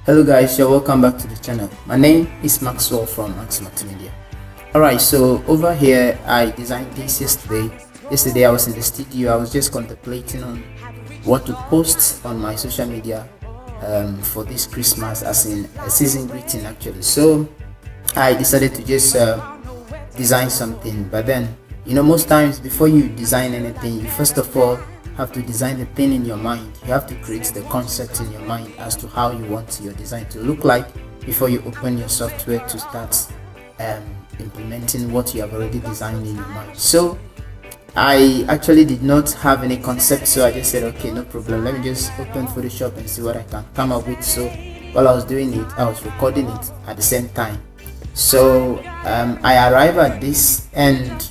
Hello guys, you're welcome back to the channel. My name is Maxwell from Max Multimedia. Alright, so over here I designed this yesterday I was in the studio. I was just contemplating on what to post on my social media for this Christmas, as in a season greeting actually. So I decided to just design something, but then most times before you design anything, you first of all have to design the thing in your mind. You have to create the concept in your mind as to how you want your design to look like before you open your software to start implementing what you have already designed in your mind. So I actually did not have any concept, so I just said, okay, no problem, let me just open Photoshop and see what I can come up with. So while I was doing it, I was recording it at the same time. So I arrive at this, and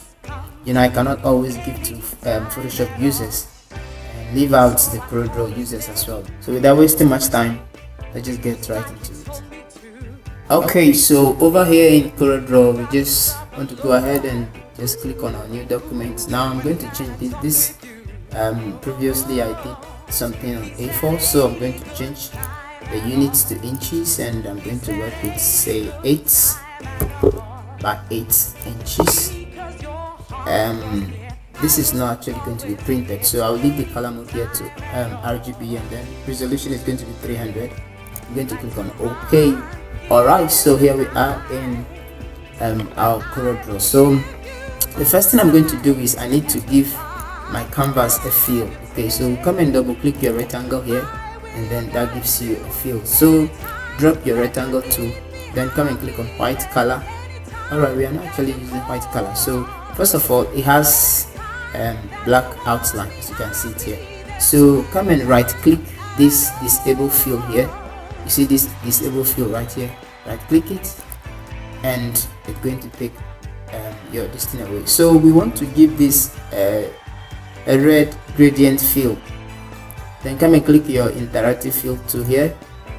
I cannot always give to Photoshop users and leave out the Coreldraw users as well. So without wasting much time, let's just get right into it. Okay, so over here in Coreldraw, we just want to go ahead and just click on our new document. Now I'm going to change this. Previously I did something on A4, so I'm going to change the units to inches, and I'm going to work with, say, 8 by 8 inches. This is not actually going to be printed, so I'll leave the color mode here to RGB, and then resolution is going to be 300. I'm going to click on OK. Alright, so here we are in our Coreldraw. So the first thing I'm going to do is I need to give my canvas a feel. Okay, so come and double click your rectangle here, and then that gives you a feel. So drop your rectangle tool, then come and click on white color. Alright, we are not actually using white color. So first of all, it has black outline, as you can see it here. So come and right click this disable fill here. You see this disable fill right here, right click it, and it's going to take your distance away. So we want to give this a red gradient fill. Then come and click your interactive fill tool here.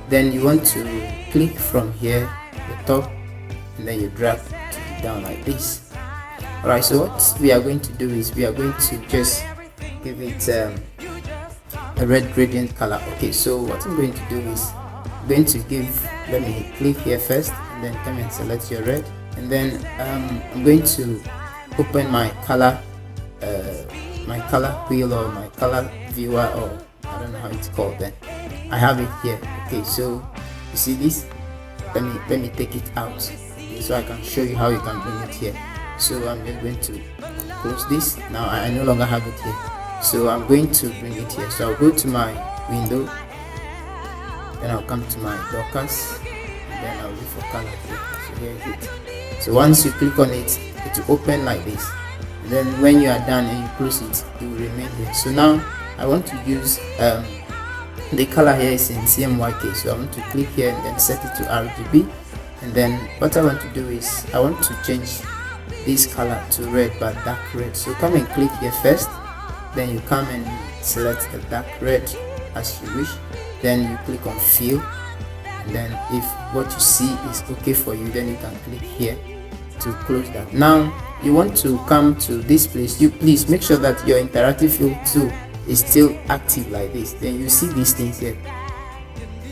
Then you want to click from here the top, and then you drag it down like this. Alright, so what we are going to do is we are going to just give it a red gradient color. Okay, so what I'm going to do is I'm going to give, let me click here first, and then come and select your red, and then I'm going to open my color wheel, or my color viewer, or I don't know how it's called. Then I have it here. Okay, so you see this, let me take it out so I can show you how you can bring it here. So I'm just going to close this. Now I no longer have it here, so I'm going to bring it here. So I'll go to my window, then I'll come to my Dockers, and then I'll look for color here. So here is it. So once you click on it, it will open like this, and then when you are done and you close it, it will remain here. So now I want to use the color here is in CMYK, so I want to click here and then set it to RGB. And then what I want to do is I want to change this color to red, but dark red. So come and click here first, then you come and select a dark red as you wish, then you click on fill, and then if what you see is okay for you, then you can click here to close that. Now you want to come to this place, you please make sure that your interactive fill tool is still active like this. Then you see these things here.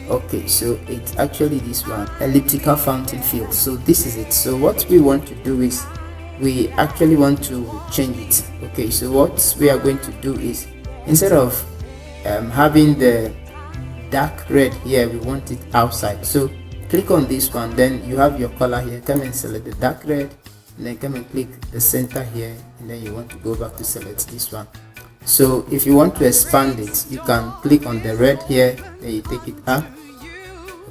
Okay, so it's actually this one, elliptical fountain fill. So this is it. So what we want to do is we actually want to change it. Okay, so what we are going to do is, instead of having the dark red here, we want it outside. So click on this one, then you have your color here, come and select the dark red, and then come and click the center here, and then you want to go back to select this one. So if you want to expand it, you can click on the red here, then you take it up.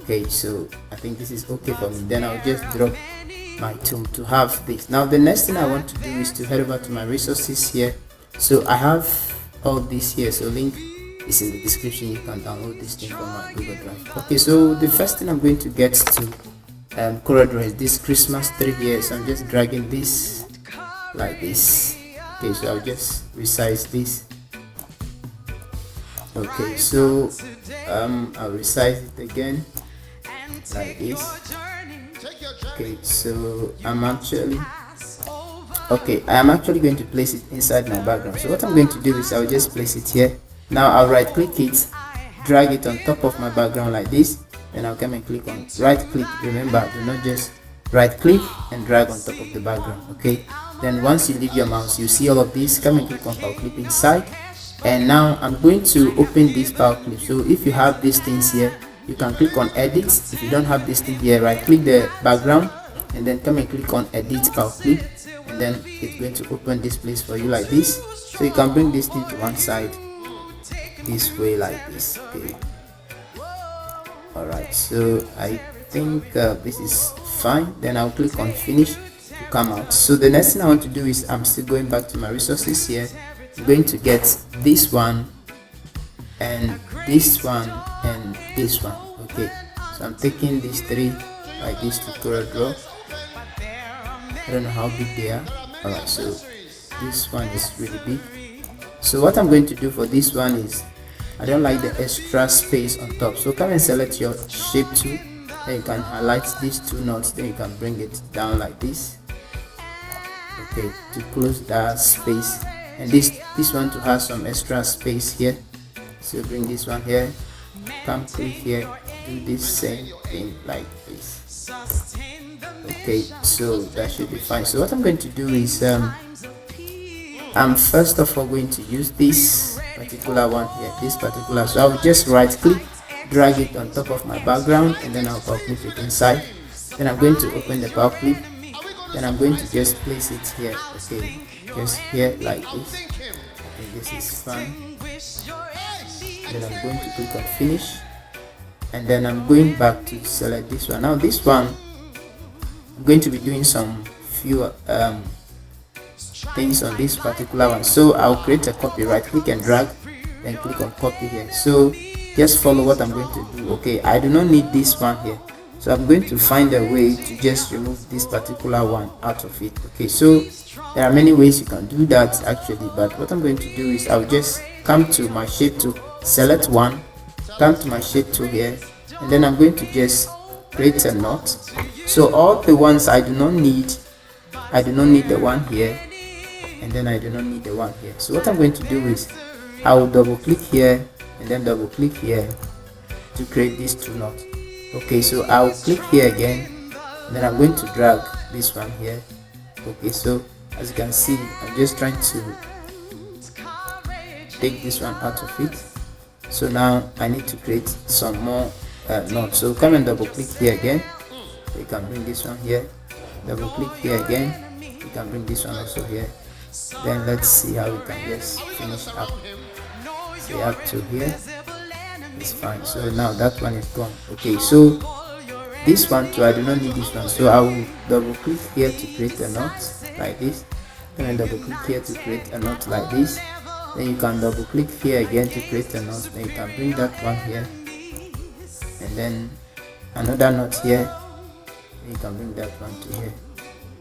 Okay, so I think this is okay for me. Then I'll just drop my tool to have this. Now the next thing I want to do is to head over to my resources here. So I have all this here, so link is in the description. You can download this thing from my Google Drive. Okay, so the first thing I'm going to get to Coreldraw is this Christmas tree here. So I'm just dragging this like this. Okay, so I'll just resize this. Okay, so I'll resize it again like this. Okay, so I am actually going to place it inside my background. So what I'm going to do is I'll just place it here. Now I'll right click it, drag it on top of my background like this, then I'll come and click on right click. Remember, do not just right click and drag on top of the background. Okay, then once you leave your mouse, you see all of this. Come and click on power clip inside, and now I'm going to open this power clip. So if you have these things here, you can click on edit. If you don't have this thing here, right click the background and then come and click on edit power clip, and then it's going to open this place for you like this. So you can bring this thing to one side this way like this. Okay, all right, so I think this is fine. Then I'll click on finish to come out. So the next thing I want to do is, I'm still going back to my resources here. I'm going to get this one and this one and this one. Okay, so I'm taking these three like this to Coreldraw. I don't know how big they are. All right, so this one is really big. So what I'm going to do for this one is, I don't like the extra space on top, so come and select your shape tool. Then you can highlight these two knots, then you can bring it down like this. Okay, to close that space, and this one to have some extra space here. So bring this one here, come click here, do this same thing like this. Okay, so that should be fine. So what I'm going to do is, I'm first of all going to use this particular one here, so I'll just right click, drag it on top of my background, and then I'll power clip it inside. Then I'm going to open the power clip, then I'm going to just place it here. Okay, just here like this. Okay, this is fine. Then I'm going to click on finish, and then I'm going back to select this one. Now this one, I'm going to be doing some few things on this particular one. So I'll create a copy, right click and drag, then click on copy here. So just follow what I'm going to do. Okay, I do not need this one here, so I'm going to find a way to just remove this particular one out of it. Okay, so there are many ways you can do that actually, but what I'm going to do is, I'll just come to my shape tool, select one, come to my shape tool here, and then I'm going to just create a knot. So all the ones I do not need the one here, and then I do not need the one here. So what I'm going to do is, I will double click here and then double click here to create these two knots. Okay, so I'll click here again, and then I'm going to drag this one here. Okay, so as you can see, I'm just trying to take this one out of it. So now I need to create some more knots. So come and double click here again. You can bring this one here, double click here again, you can bring this one also here. Then let's see how we can just finish up. Say up to here, it's fine. So now that one is gone. Okay, so this one too, I do not need this one, so I will double click here to create a knot like this, and then double click here to create a knot like this. Then you can double click here again to create a knot, then you can bring that one here, and then another knot here, you can bring that one to here.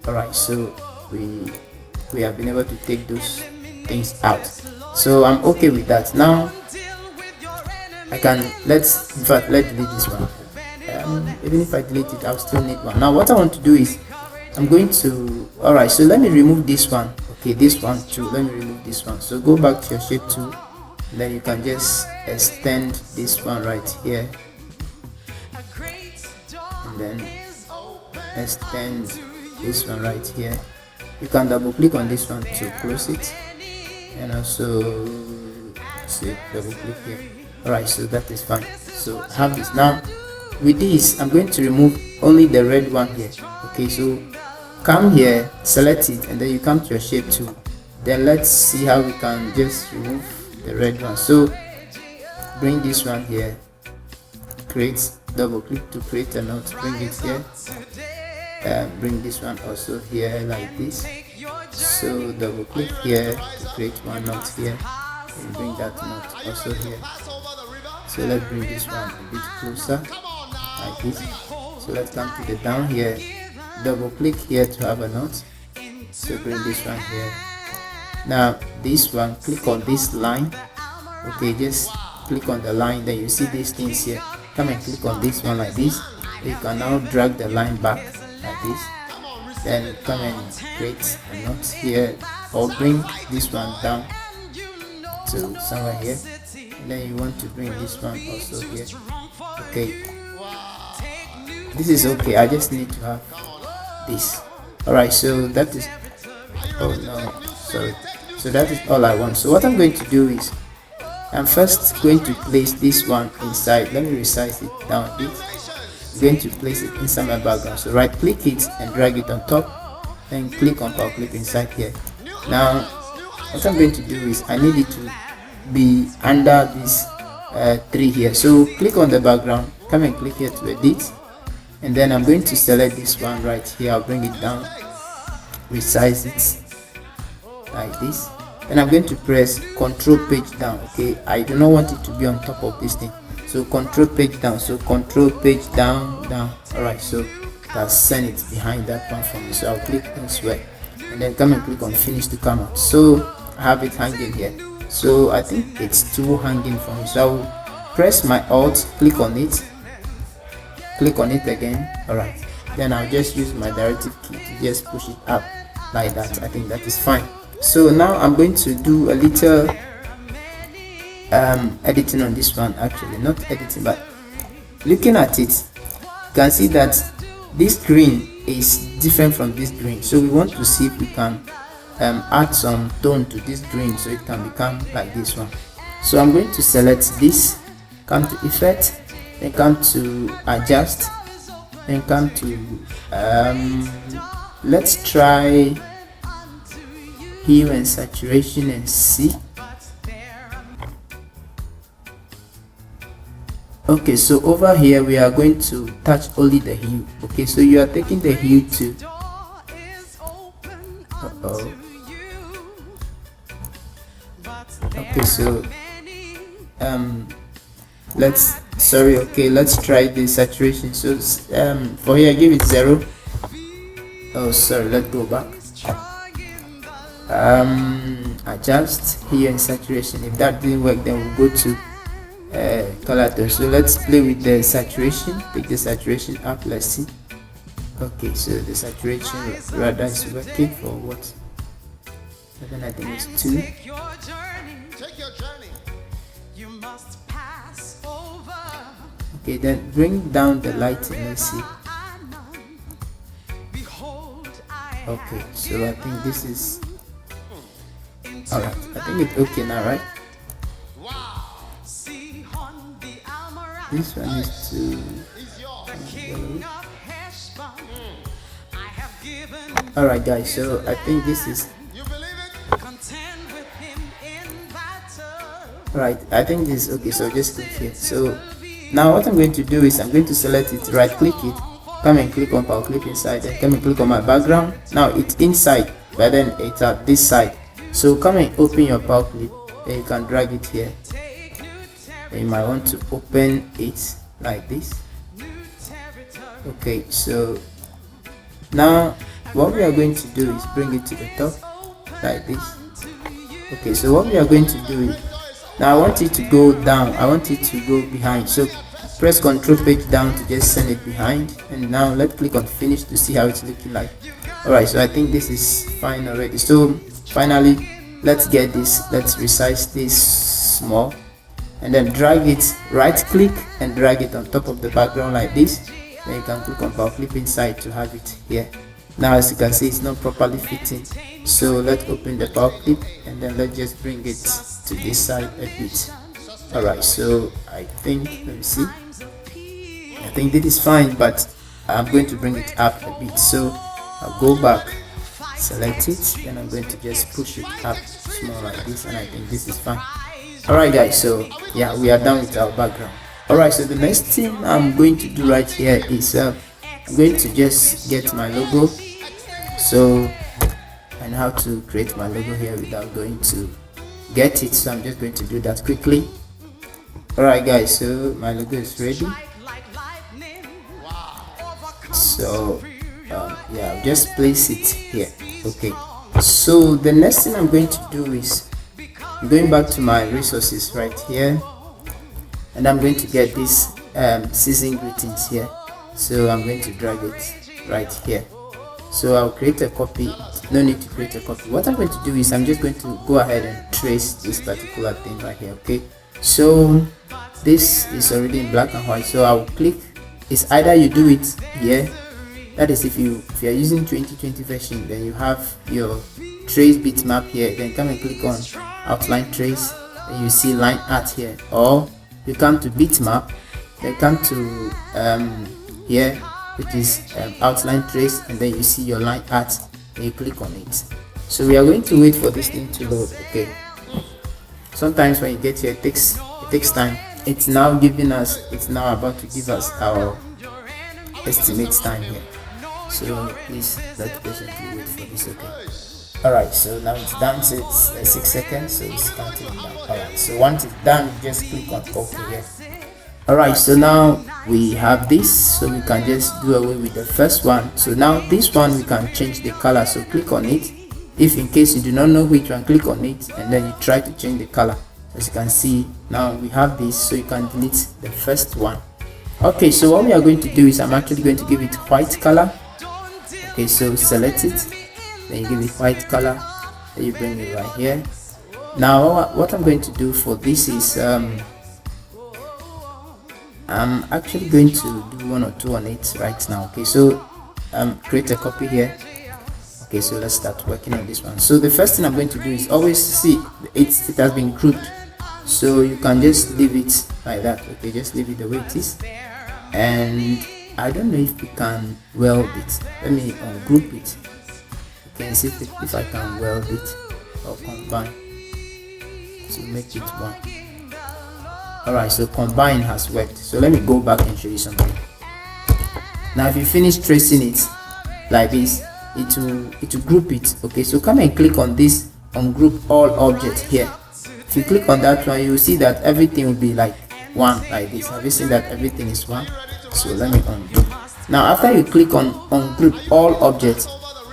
Alright, so we have been able to take those things out, so I'm okay with that. Now I can let's delete this one. Even if I delete it, I'll still need one. Now what I want to do is, I'm going to, alright, so let me remove this one. Okay, this one too, let me remove this one. So go back to your shape tool, and then you can just extend this one right here, and then extend this one right here. You can double click on this one to close it, and also see double click here. Alright, so that is fine. So I have this. Now with this, I'm going to remove only the red one here. Okay, so come here, select it, and then you come to your shape tool. Then let's see how we can just remove the red one. So bring this one here, create, double click to create a knot, bring it here, bring this one also here like this. So double click here to create one knot here, and bring that knot also here. So let's bring this one a bit closer like this. So let's come to the down here, double click here to have a knot. So bring this one here. Now this one, click on this line. Okay, just click on the line, then you see these things here. Come and click on this one like this. You can now drag the line back like this, then come and create a knot here, or bring this one down to somewhere here, and then you want to bring this one also here. Okay, this is okay. I just need to have this. All right, so that is, oh no, sorry. So that is all I want. So what I'm going to do is I'm first going to place this one inside. Let me resize it down a bit. I'm going to place it inside my background. So right click it and drag it on top, then click on power clip inside here. Now what I'm going to do is I need it to be under this tree here. So click on the background, come and click here to edit, and then I'm going to select this one right here. I'll bring it down, resize it like this, and I'm going to press control page down. Okay, I do not want it to be on top of this thing, so control page down. So control page down. All right, so that's send it behind that one for me. So I'll click elsewhere and then come and click on finish to come out. So I have it hanging here. So I think it's too hanging for me, so I will press my alt, click on it again. All right, then I'll just use my directive key to just push it up like that. I think that is fine. So now I'm going to do a little editing on this one. Actually not editing, but looking at it, you can see that this green is different from this green. So we want to see if we can add some tone to this green so it can become like this one. So I'm going to select this, come to effect, then come to adjust, then come to let's try hue and saturation and see. Okay, so over here we are going to touch only the hue. Okay, so you are taking the hue to okay, so let's try the saturation. So for here give it 0. Oh sorry, let's go back. Adjust here and saturation. If that didn't work, then we'll go to color tone. So let's play with the saturation. Take the saturation up. Let's see. Okay, so the saturation rather is working for what? Then I think it's 2. Okay, then bring down the lighting. Let's see. Okay, so I think this is alright. I think it's okay now, right? This one is to alright guys, so I think this is alright. I think this is okay, so just click here. So now what I'm going to do is I'm going to select it, right click it, come and click on power clip inside, and come and click on my background. Now it's inside, but then it's at this side. So come and open your power clip, then you can drag it here. Then you might want to open it like this. Okay, so now what we are going to do is bring it to the top like this. Okay, so what we are going to do is now I want it to go down, I want it to go behind. So press control page down to just send it behind, and now let's click on finish to see how it's looking like. Alright, so I think this is fine already. So finally let's get this, let's resize this small, and then drag it, right click and drag it on top of the background like this. Then you can click on power clip inside to have it here. Now as you can see, it's not properly fitting, so let's open the power clip and then let's just bring it to this side a bit. Alright, so I think, let me see, I think this is fine, but I'm going to bring it up a bit. So I'll go back, select it, then I'm going to just push it up small like this, and I think this is fine. Alright guys, so yeah, we are done with our background. Alright, so the next thing I'm going to do right here is I'm going to just get my logo. So I know how to create my logo here without going to get it, so I'm just going to do that quickly. Alright guys, so my logo is ready. So yeah, I'll just place it here. Okay, so the next thing I'm going to do is I'm going back to my resources right here, and I'm going to get this season greetings here. So I'm going to drag it right here. So I'll create a copy. No need to create a copy. What I'm going to do is I'm just going to go ahead and trace this particular thing right here. Okay, so this is already in black and white, so I'll click it's either you do it here, that is if you are using 2020 version, then you have your trace bitmap here, then come and click on outline trace, and you see line art here, or you come to bitmap, then come to here, which is outline trace, and then you see your line art, and you click on it. So we are going to wait for this thing to load. Okay, sometimes when you get here, it takes time. It's now giving us, it's now about to give us our estimate time here, so please let patiently wait for this. Okay, all right, so now it's done. So it's 6 seconds, so it's counting down. All right, so once it's done, you just click on OK here. All right, so now we have this, so we can just do away with the first one. So now this one we can change the color, so click on it. If in case you do not know which one, click on it, and then you try to change the color. As you can see, now we have this, so you can delete the first one. Okay, so what we are going to do is I'm actually going to give it white color. Okay, so select it, then you give it white color, then you bring it right here. Now what I'm going to do for this is I'm actually going to do 1 or 2 on it right now. Okay, so create a copy here. Okay, so let's start working on this one. So the first thing I'm going to do is always see it has been grouped, so you can just leave it like that. Okay, just leave it the way it is, and I don't know if we can weld it. Let me ungroup it. You can see if I can weld it or combine to make it one. Alright, so combine has worked. So let me go back and show you something. Now if you finish tracing it like this, it will group it. Okay, so come and click on this ungroup all objects here. If you click on that one, you will see that everything will be like one, like this. Have you seen that everything is one? So let me undo. Now after you click on ungroup all objects,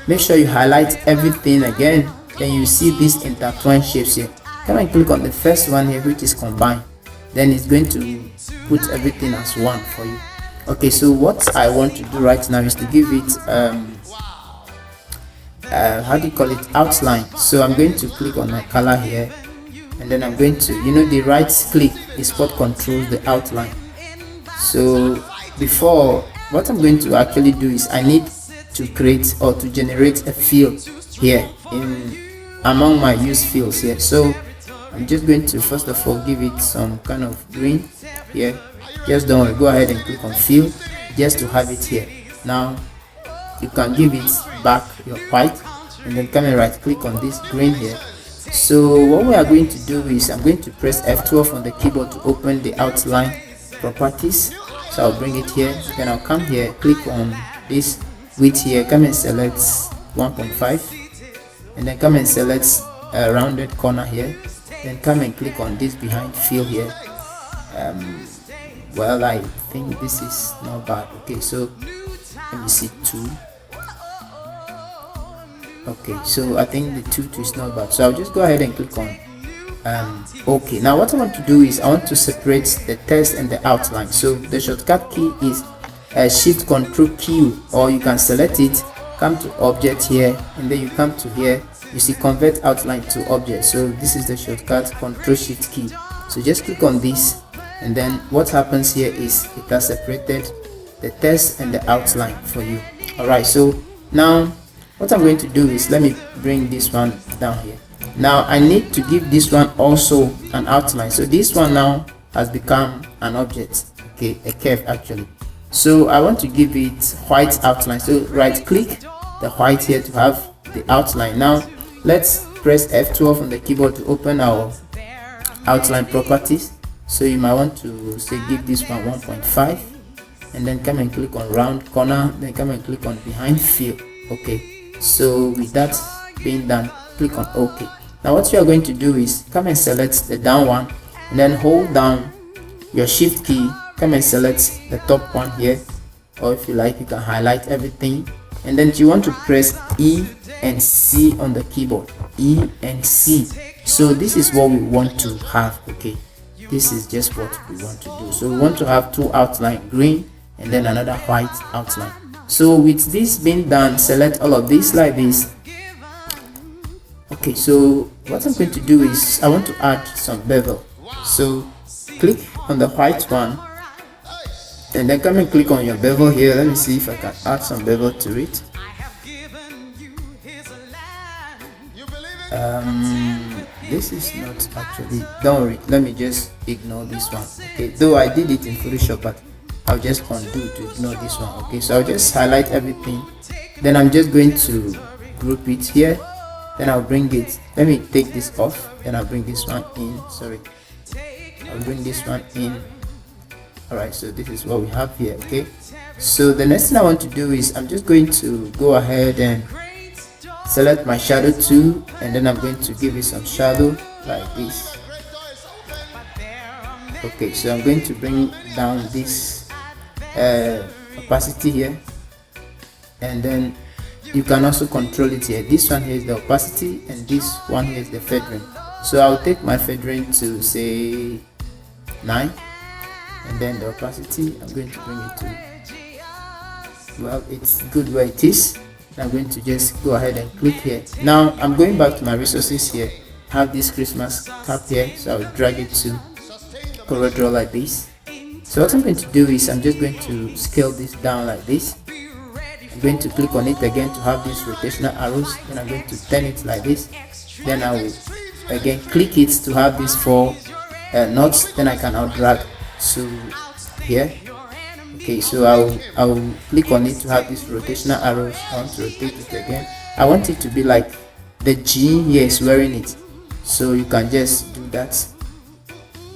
make sure you highlight everything again, then you see these intertwined shapes here. Come and click on the first one here, which is combine. Then it's going to put everything as one for you. Okay, so what I want to do right now is to give it how do you call it, outline. So I'm going to click on my color here, and then I'm going to, the right click is what controls the outline. So before, what I'm going to actually do is I need to create or to generate a field here among my use fields here. So I'm just going to first of all give it some kind of green here. Just don't worry, go ahead and click on field just to have it here. Now you can give it back your white, and then come and right click on this green here. So what we are going to do is I'm going to press F12 on the keyboard to open the outline properties. So I'll bring it here, then I'll come here, click on this width here, come and select 1.5, and then come and select a rounded corner here, then come and click on this behind fill here. Well, I think this is not bad. Okay, so let me see 2. Okay, so I think the 2 is not bad, so I'll just go ahead and click on okay. Now what I want to do is I want to separate the text and the outline. So the shortcut key is Shift Control Q, or you can select it, come to object here, and then you come to here, you see convert outline to object. So this is the shortcut Control Shift key. So just click on this, and then what happens here is it has separated the text and the outline for you. Alright, so now what I'm going to do is let me bring this one down here. Now I need to give this one also an outline. So this one now has become an object, okay, a curve actually. So I want to give it white outline. So right click the white here to have the outline. Now let's press F12 on the keyboard to open our outline properties. So you might want to say give this one 1.5, and then come and click on round corner, then come and click on behind fill. Okay, so with that being done, click on OK. Now what you are going to do is come and select the down one, and then hold down your shift key, come and select the top one here, or if you like you can highlight everything, and then you want to press E and C on the keyboard, E and C. So this is what we want to have. Okay, this is just what we want to do. So we want to have 2 outline, green and then another white outline. So with this being done, select all of this like this. Okay, so what I'm going to do is I want to add some bevel. So click on the white one, and then come and click on your bevel here. Let me see if I can add some bevel to it. This is not actually, don't worry, let me just ignore this one. Okay, though I did it in Photoshop, but I'll just undo to ignore this one. Okay, so I'll just highlight everything, then I'm just going to group it here, then I'll bring it, let me take this off, then I'll bring this one in. Sorry, I'll bring this one in. Alright, so this is what we have here. Okay, so the next thing I want to do is I'm just going to go ahead and select my shadow tool, and then I'm going to give it some shadow like this. Okay, so I'm going to bring down this opacity here, and then you can also control it here. This one here is the opacity, and this one here is the feathering. So I'll take my feathering to say 9, and then the opacity I'm going to bring it to, well, it's good where it is. I'm going to just go ahead and click here. Now I'm going back to my resources here. I have this Christmas cap here, so I'll drag it to Coreldraw like this. So what I'm going to do is I'm just going to scale this down like this. I'm going to click on it again to have these rotational arrows, then I'm going to turn it like this, then I will again click it to have these 4 knots, then I can now drag to here. Okay, so I'll click on it to have these rotational arrows. I want to rotate it again. I want it to be like the G here is wearing it, so you can just do that.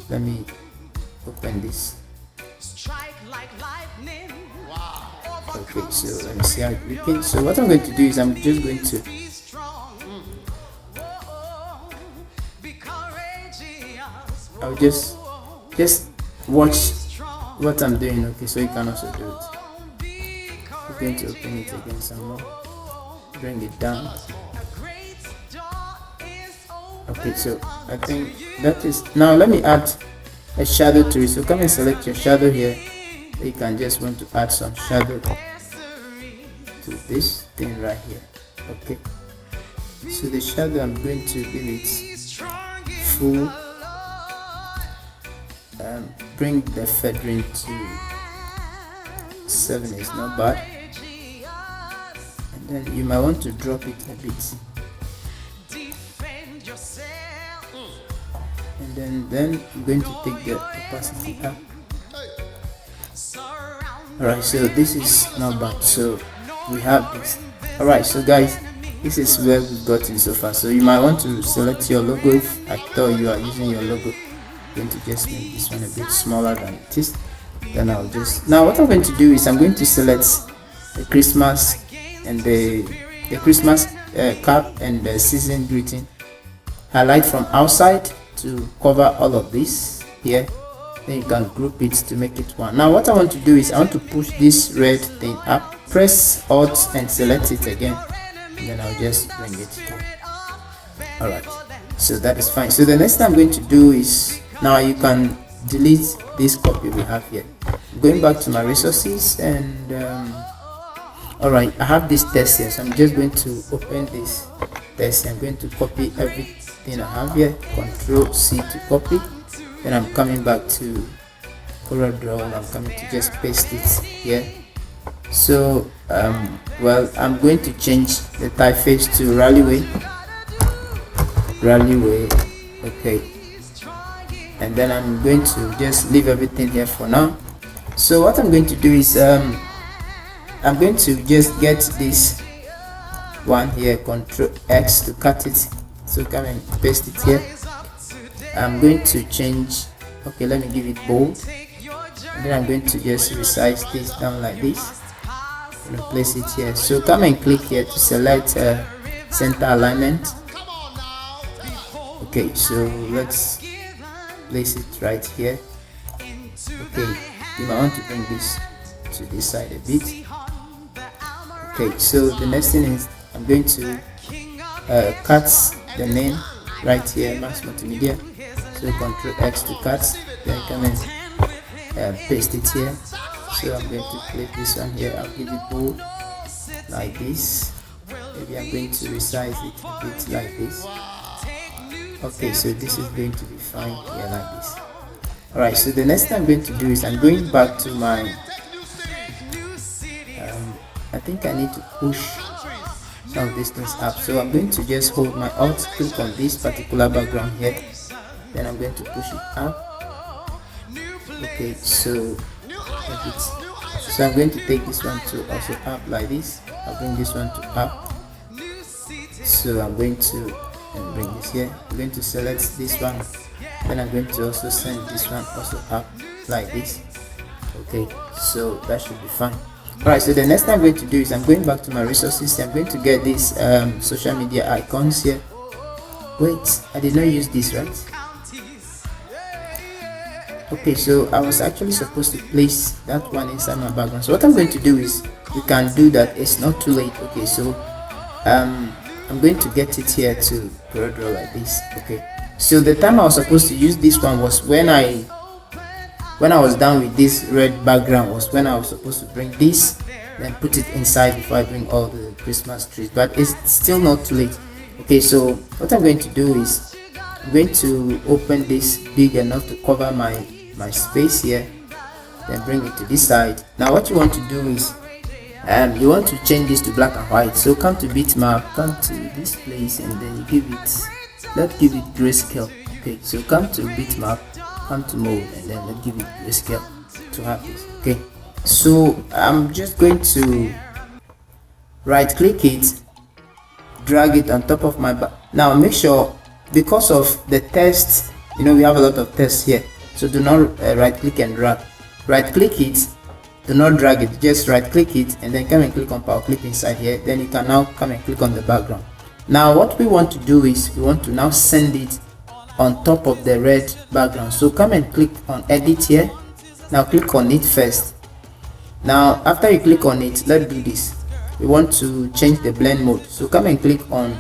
Let me open this. Okay, so let me see how it's looking. So what I'm going to do is I'm just going to I'll just watch what I'm doing. Okay, so you can also do it. I'm going to open it again some more, bring it down. Okay, so I think that is, now let me add a shadow to it. So come and select your shadow here. You can just want to add some shadow to this thing right here. Okay, so the shadow I'm going to give it full, bring the feathering to 7 is not bad, and then you might want to drop it a bit, and then I'm going to take the opacity up. Alright, so this is not bad, so we have this. Alright, so guys, this is where we've gotten so far. So you might want to select your logo. If I thought you are using your logo, I'm going to just make this one a bit smaller than it is. Then I'll just, now what I'm going to do is I'm going to select the Christmas and the Christmas cap and the season greeting, highlight from outside to cover all of this here. Then you can group it to make it one. Now what I want to do is I want to push this red thing up, press Alt and select it again, and then I'll just bring it here. Alright, so that is fine. So the next thing I'm going to do is, now you can delete this copy we have here. I'm going back to my resources, and alright, I have this text here, so I'm just going to open this text. I'm going to copy everything I have here, Control C to copy. Then I'm coming back to Coreldraw and I'm coming to just paste it here. So well, I'm going to change the typeface to Rallyway, okay, and then I'm going to just leave everything here for now. So what I'm going to do is I'm going to just get this one here, Control X to cut it, so come and paste it here. I'm going to change, okay, let me give it bold, and then I'm going to just resize this down like this and place it here. So come and click here to select center alignment. Okay, so let's place it right here. Okay, you might want to bring this to this side a bit. Okay, so the next thing is I'm going to cut the name right here, Max Multimedia. So Control X to cut, then come and paste it here. So I'm going to place this one here. I'll give it bold like this. Maybe I'm going to resize it a bit like this. Okay, so this is going to be fine here like this. Alright, so the next thing I'm going to do is I'm going back to my I think I need to push some of these things up, so I'm going to just hold my alt, click on this particular background here, then I'm going to push it up. Okay, so I'm going to take this one to also up like this. I'll bring this one to up, so I'm going to bring this here. I'm going to select this one, then I'm going to also send this one also up like this. Okay, so that should be fine. Alright, so the next thing I'm going to do is I'm going back to my resources. I'm going to get these social media icons here. Wait, I did not use this, right? Okay, so I was actually supposed to place that one inside my background. So what I'm going to do is, you can do that, it's not too late. Okay, so I'm going to get it here to Coreldraw like this. Okay, so the time I was supposed to use this one was when I was done with this red background, was when I was supposed to bring this, then put it inside before I bring all the Christmas trees, but it's still not too late. Okay, so what I'm going to do is, I'm going to open this big enough to cover my space here, then bring it to this side. Now what you want to do is, you want to change this to black and white, so come to bitmap, come to this place, and then you give it, let's give it grayscale. Okay, so come to bitmap, come to mode, and then let's give it grayscale to have this. Okay, so I'm just going to right click it, drag it on top of my now make sure, because of the text, we have a lot of text here, so do not right click and drag. Right click it, do not drag it, just right click it, and then come and click on power clip inside here. Then you can now come and click on the background. Now what we want to do is, we want to now send it on top of the red background, so come and click on edit here. Now click on it first. Now after you click on it, let's do this. We want to change the blend mode, so come and click on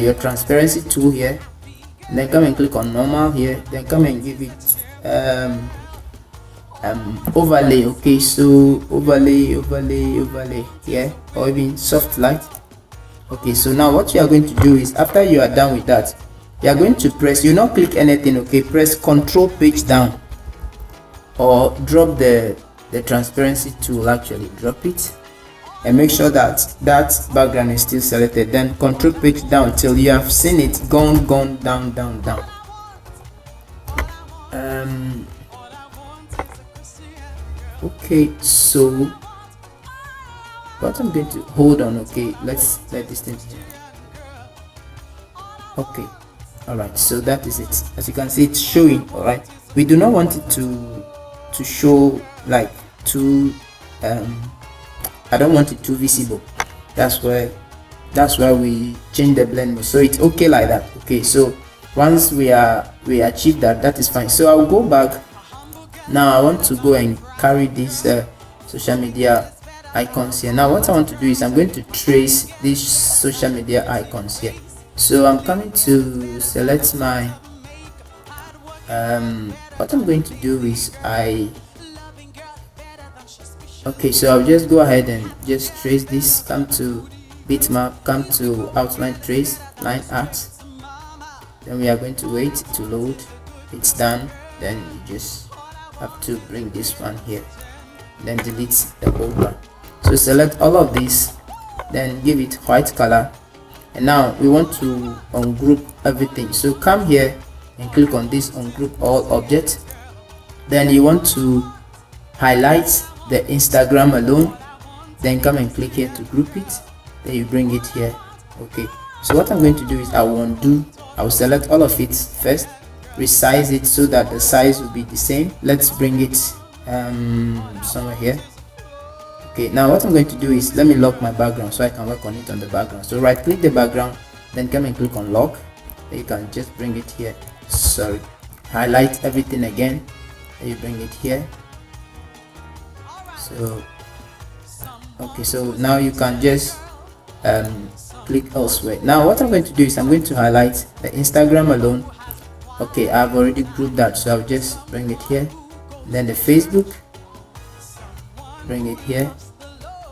your transparency tool here, and then come and click on normal here, then come and give it overlay. Okay, so overlay here, or even soft light. Okay, so now what you are going to do is, after you are done with that, you are going to press, you not click anything. Okay, press control page down, or drop the transparency tool, actually drop it, and make sure that that background is still selected. Then control page down till you have seen it gone down. Okay, so what I'm going to hold on. Okay, let's let this thing. Okay, all right, so that is it. As you can see, it's showing. All right, we do not want it to show like too I don't want it too visible. That's why we change the blend mode, so it's okay like that. Okay, so once we achieve that, that is fine. So I'll go back. Now I want to go and carry this social media icons here. Now what I want to do is, I'm going to trace these social media icons here. So I'm coming to select my what I'm going to do is, okay, so I'll just go ahead and just trace this. Come to bitmap, come to outline trace, line art, then we are going to wait to load. It's done. Then you just have to bring this one here, then delete the old one. So select all of this, then give it white color, and now we want to ungroup everything. So come here and click on this ungroup all objects. Then you want to highlight the Instagram alone, then come and click here to group it, then you bring it here. Okay, so what I'm going to do is, I will select all of it first, resize it so that the size will be the same. Let's bring it somewhere here. Okay, now what I'm going to do is, let me lock my background so I can work on it on the background. So right click the background, then come and click on lock, then you can just bring it here. Sorry, highlight everything again, then you bring it here. So okay, so now you can just click elsewhere. Now what I'm going to do is, I'm going to highlight the Instagram alone. Okay, I've already grouped that, so I'll just bring it here. Then the Facebook, bring it here.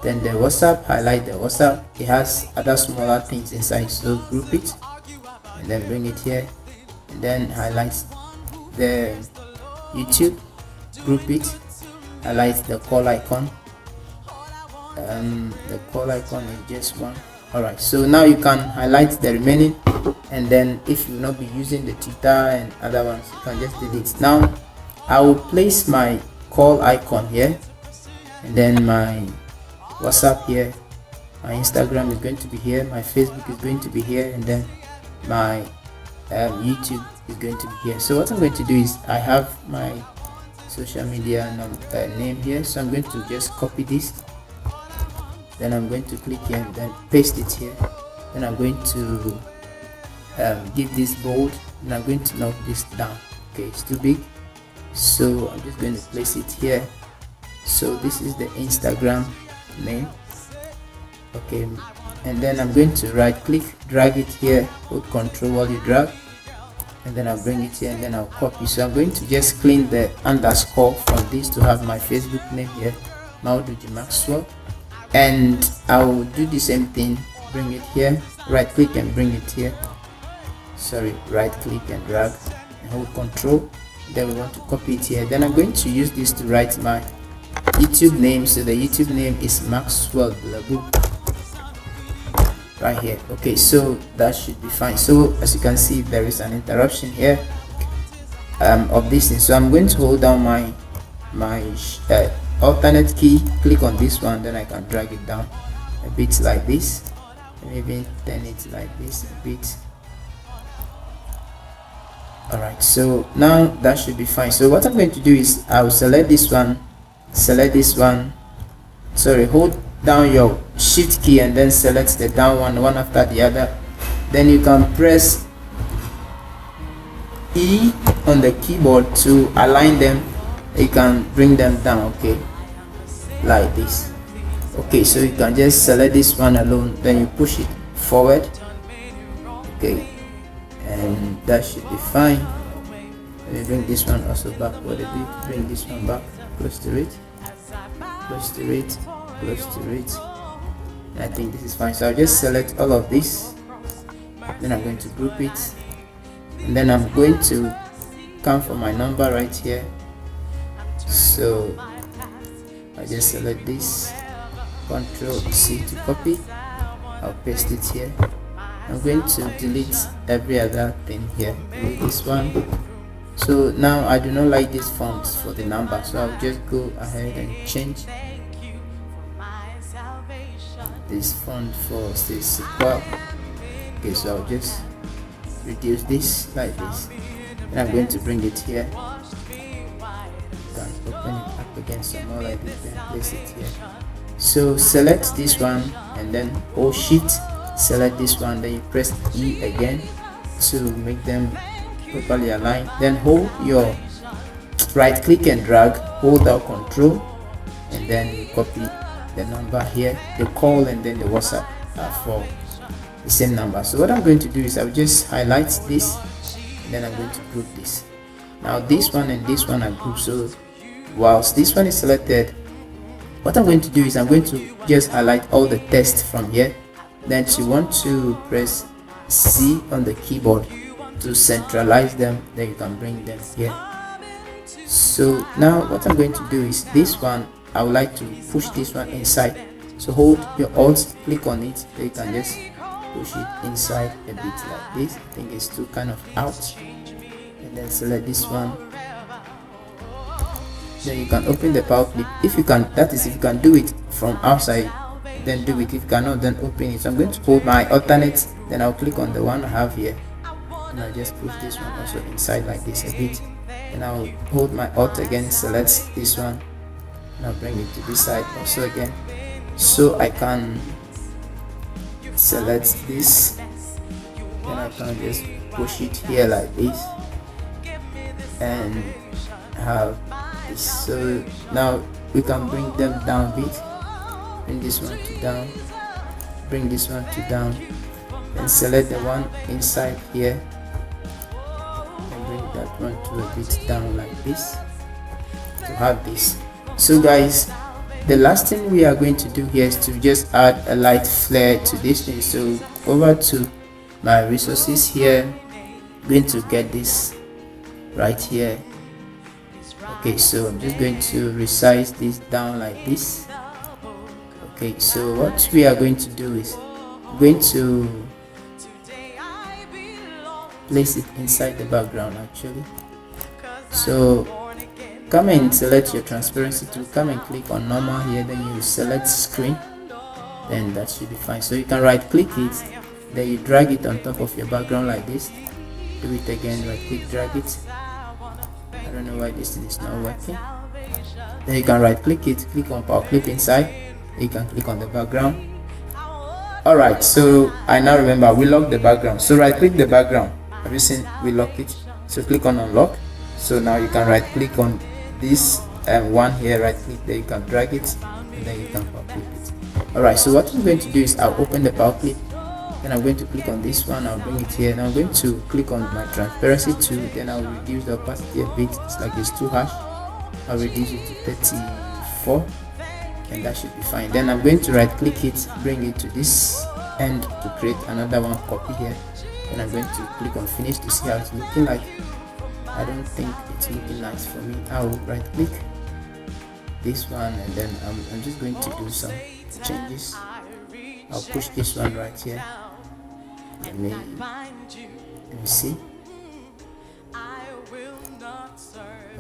Then the WhatsApp, highlight the WhatsApp. It has other smaller things inside, so group it, and then bring it here. And then highlight the YouTube, group it, highlight the call icon, the call icon is just one. Alright, so now you can highlight the remaining, and then if you will not be using the Twitter and other ones, you can just delete. Now I will place my call icon here, and then my WhatsApp here, my Instagram is going to be here, my Facebook is going to be here, and then my YouTube is going to be here. So what I'm going to do is, I have my social media name here, so I'm going to just copy this, then I'm going to click here and then paste it here, then I'm going to give this bold, and I'm going to knock this down. Okay, it's too big, so I'm just going to place it here. So this is the Instagram name. Okay, and then I'm going to right click, drag it here, hold control while you drag, and then I'll bring it here, and then I'll copy. So I'm going to just clean the underscore from this to have my Facebook name here, Mauduji Maxwell, and I'll do the same thing, bring it here, right click and bring it here, sorry, right click and drag and hold control, then we want to copy it here. Then I'm going to use this to write my YouTube name. So the YouTube name is Maxwell Blabu, right here. Okay, so that should be fine. So as you can see, there is an interruption here of this thing, so I'm going to hold down my alternate key, click on this one, then I can drag it down a bit like this, maybe turn it like this a bit. Alright, so now that should be fine. So what I'm going to do is, I'll select this one, sorry, hold down your shift key and then select the down one after the other. Then you can press E on the keyboard to align them. You can bring them down, okay, like this. Okay, so you can just select this one alone, then you push it forward, okay, and that should be fine. Let me bring this one also backward a bit, bring this one back close to it, close to it, close to it. I think this is fine. So I'll just select all of this, then I'm going to group it, and then I'm going to come for my number right here. So I just select this, Control C to copy, I'll paste it here. I'm going to delete every other thing here, delete this one. So now I do not like this font for the number, so I'll just go ahead and change this font for say sequel. Okay, so I'll just reduce this like this, and I'm going to bring it here. Can open it up again some more like this, then place it here. So select this one and then hold shift, select this one, then you press E again to make them properly aligned, then hold your right click and drag, hold down control, and then you copy the number here, the call and then the WhatsApp for the same number. So what I'm going to do is I'll just highlight this, and then I'm going to group this. Now this one and this one are grouped, so whilst this one is selected, what I'm going to do is I'm going to just highlight all the text from here, then you want to press C on the keyboard to centralize them, then you can bring them here. So now what I'm going to do is this one, I would like to push this one inside, so hold your alt, click on it, then you can just push it inside a bit like this. I think it's too kind of out, and then select this one, then you can open the power clip if you can, that is if you can do it from outside, then do it. If you cannot, then open it. So I'm going to hold my alternate, then I'll click on the one I have here, and I'll just push this one also inside like this a bit, and I'll hold my alt again, select this one, and I'll bring it to this side also again, so I can select this, then I can just push it here like this and have this. So now we can bring them down a bit, bring this one to down, bring this one to down, and select the one inside here and bring that one to a bit down like this to have this. So guys, the last thing we are going to do here is to just add a light flare to this thing. So over to my resources here, I'm going to get this right here. Okay, so I'm just going to resize this down like this. Okay, so what we are going to do is going to place it inside the background actually. So come and select your transparency tool, come and click on normal here, then you select screen, then that should be fine. So you can right click it, then you drag it on top of your background like this. Do it again, right click, drag it. I don't know why this thing is not working. Then you can right click it, click on power clip inside, you can click on the background. Alright, so I now remember we locked the background, so right click the background. Have you seen we lock it? So click on unlock. So now you can right click on this one here, right click there, you can drag it, and then you can power clip it. Alright, so what I'm going to do is I'll open the power clip, then I'm going to click on this one, I'll bring it here, and I'm going to click on my transparency tool, then I'll reduce the opacity a bit. It's like it's too harsh. I'll reduce it to 34, and that should be fine. Then I'm going to right click it, bring it to this end to create another one, copy here, and I'm going to click on finish to see how it's looking like. I don't think it's looking nice for me. I'll right click this one, and then I'm just going to do some changes. I'll push this one right here. Let me see.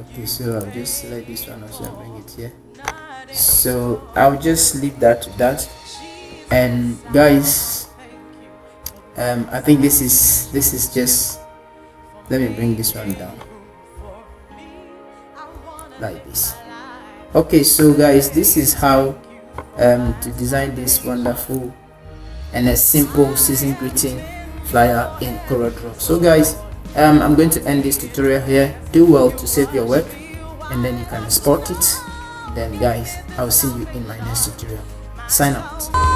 Okay, so I'll just select this one also and bring it here. So I'll just leave that to that. And guys, I think this is just, let me bring this one down like this. Okay, so guys, this is how to design this wonderful and a simple season greeting flyer in Coreldraw. So guys, I'm going to end this tutorial here. Do well to save your work, and then you can export it. Then guys, I'll see you in my next tutorial. Sign out.